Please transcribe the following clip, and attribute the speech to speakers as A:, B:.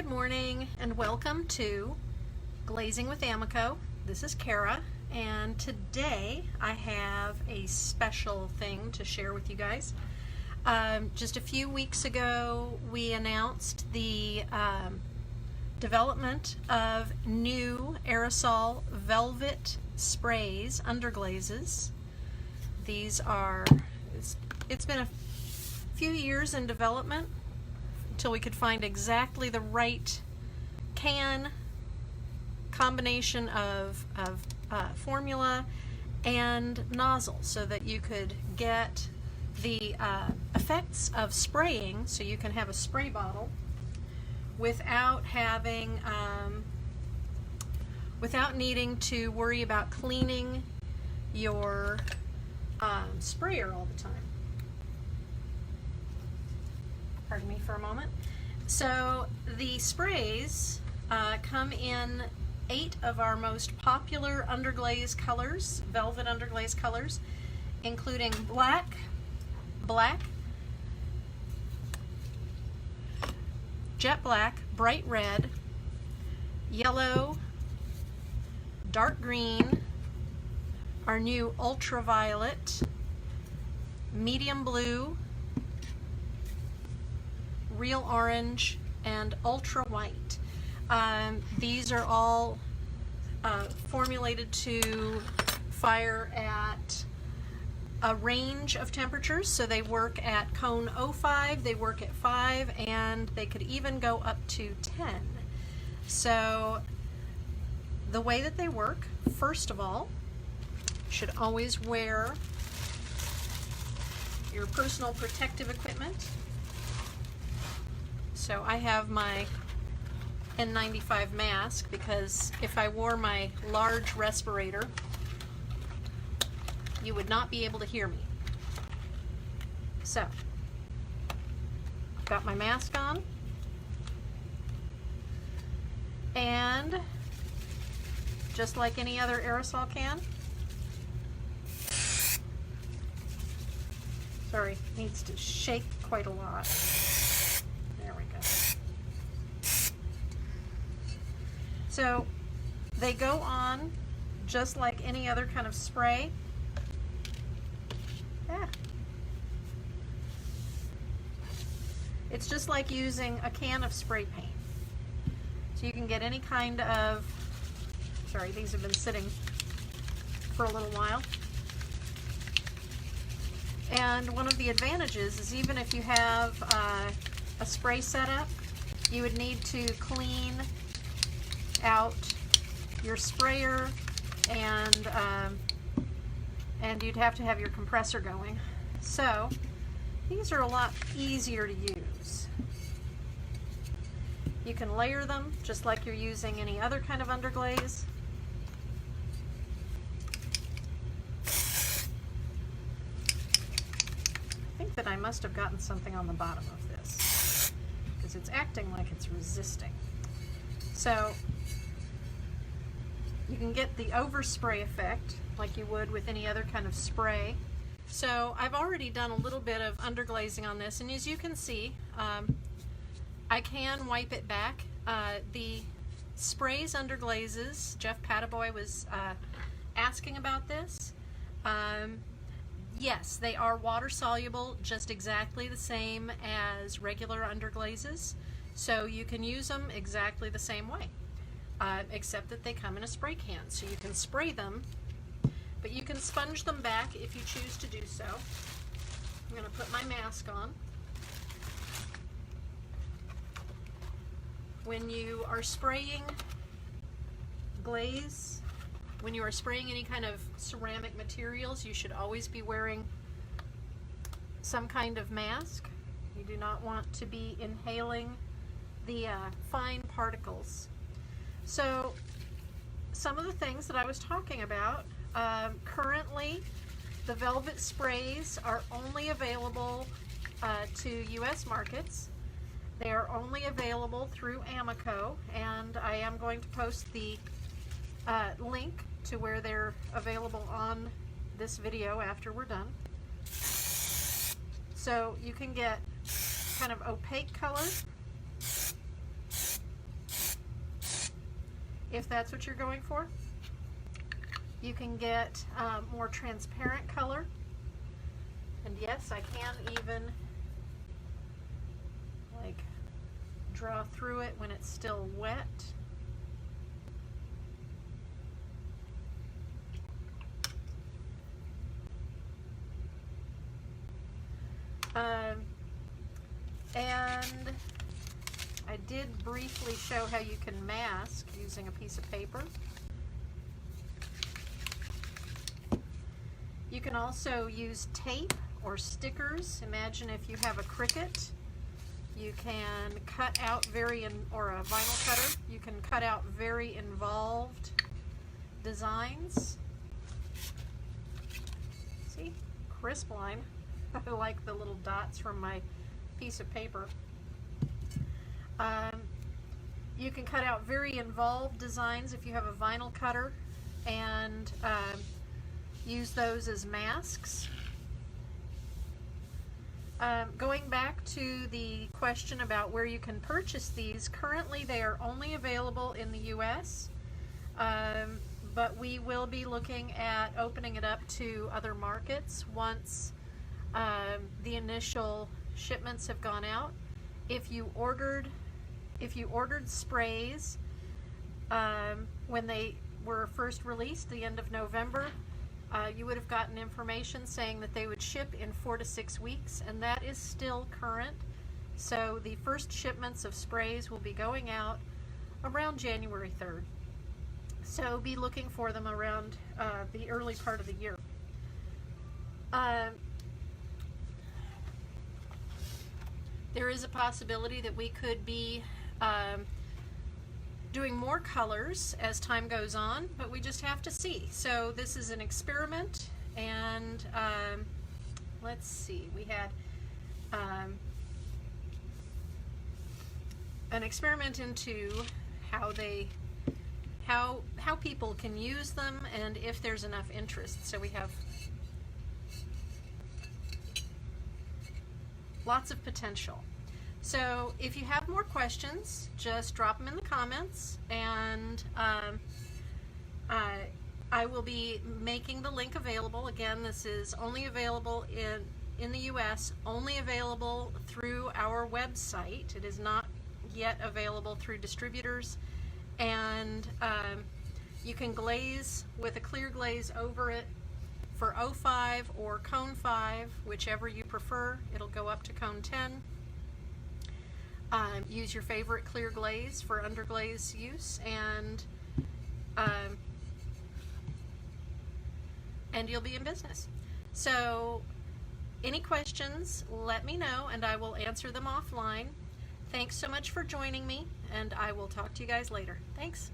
A: Good morning and welcome to Glazing with AMACO. This is Kara, and today I have a special thing to share with you guys. Just a few weeks ago we announced the development of new aerosol Velvet Sprayz underglazes. These are, it's been a few years in development until we could find exactly the right combination of formula and nozzle so that you could get the effects of spraying, so you can have a spray bottle without having without needing to worry about cleaning your sprayer all the time. Pardon me for a moment. So the sprays come in 8 of our most popular underglaze colors, velvet underglaze colors, including black, jet black, bright red, yellow, dark green, our new ultraviolet, medium blue, real orange, and ultra white. These are all formulated to fire at a range of temperatures, so they work at cone 05, they work at 5, and they could even go up to 10. So the way that they work, first of all, you should always wear your personal protective equipment. So I have my N95 mask because if I wore my large respirator, you would not be able to hear me. So, I've got my mask on, and just like any other aerosol can, sorry, needs to shake quite a lot. There we go. So they go on just like any other kind of spray. Yeah. It's just like using a can of spray paint. So you can get any kind of, sorry, these have been sitting for a little while. And one of the advantages is even if you have a spray setup, you would need to clean out your sprayer, and you'd have to have your compressor going. So these are a lot easier to use. You can layer them just like you're using any other kind of underglaze. I think that I must have gotten something on the bottom of this because it's acting like it's resisting. So you can get the overspray effect like you would with any other kind of spray. So I've already done a little bit of underglazing on this, and as you can see, I can wipe it back. The Sprayz underglazes, Jeff Pataboy was asking about this. Yes, they are water soluble, just exactly the same as regular underglazes, so you can use them exactly the same way. Except that they come in a spray can, so you can spray them, but you can sponge them back if you choose to do so. I'm going to put my mask on. When you are spraying glaze, when you are spraying any kind of ceramic materials, you should always be wearing some kind of mask. You do not want to be inhaling the fine particles. So some of the things that I was talking about, currently the Velvet Sprayz are only available to US markets. They are only available through AMACO, and I am going to post the link to where they're available on this video after we're done. So you can get kind of opaque color, if that's what you're going for. You can get more transparent color. And yes, I can even like draw through it when it's still wet. And I did briefly show how you can mask using a piece of paper. You can also use tape or stickers. Imagine if you have a Cricut, you can cut out or a vinyl cutter, you can cut out very involved designs. See, crisp line. I like the little dots from my piece of paper. You can cut out very involved designs if you have a vinyl cutter, and use those as masks. Going back to the question about where you can purchase these, currently they are only available in the US, but we will be looking at opening it up to other markets once the initial shipments have gone out. If you ordered sprays when they were first released, the end of November, you would have gotten information saying that they would ship in 4 to 6 weeks, and that is still current. So the first shipments of sprays will be going out around January 3rd. So be looking for them around the early part of the year. There is a possibility that we could be doing more colors as time goes on, but we just have to see. So this is an experiment, and let's see, we had an experiment into how people can use them and if there's enough interest. So we have lots of potential. So if you have more questions, just drop them in the comments, and I will be making the link available. Again, this is only available in the US, only available through our website. It is not yet available through distributors, and you can glaze with a clear glaze over it for 05 or cone 5, whichever you prefer. It'll go up to cone 10. Use your favorite clear glaze for underglaze use, and you'll be in business. So any questions, let me know and I will answer them offline. Thanks so much for joining me, and I will talk to you guys later. Thanks.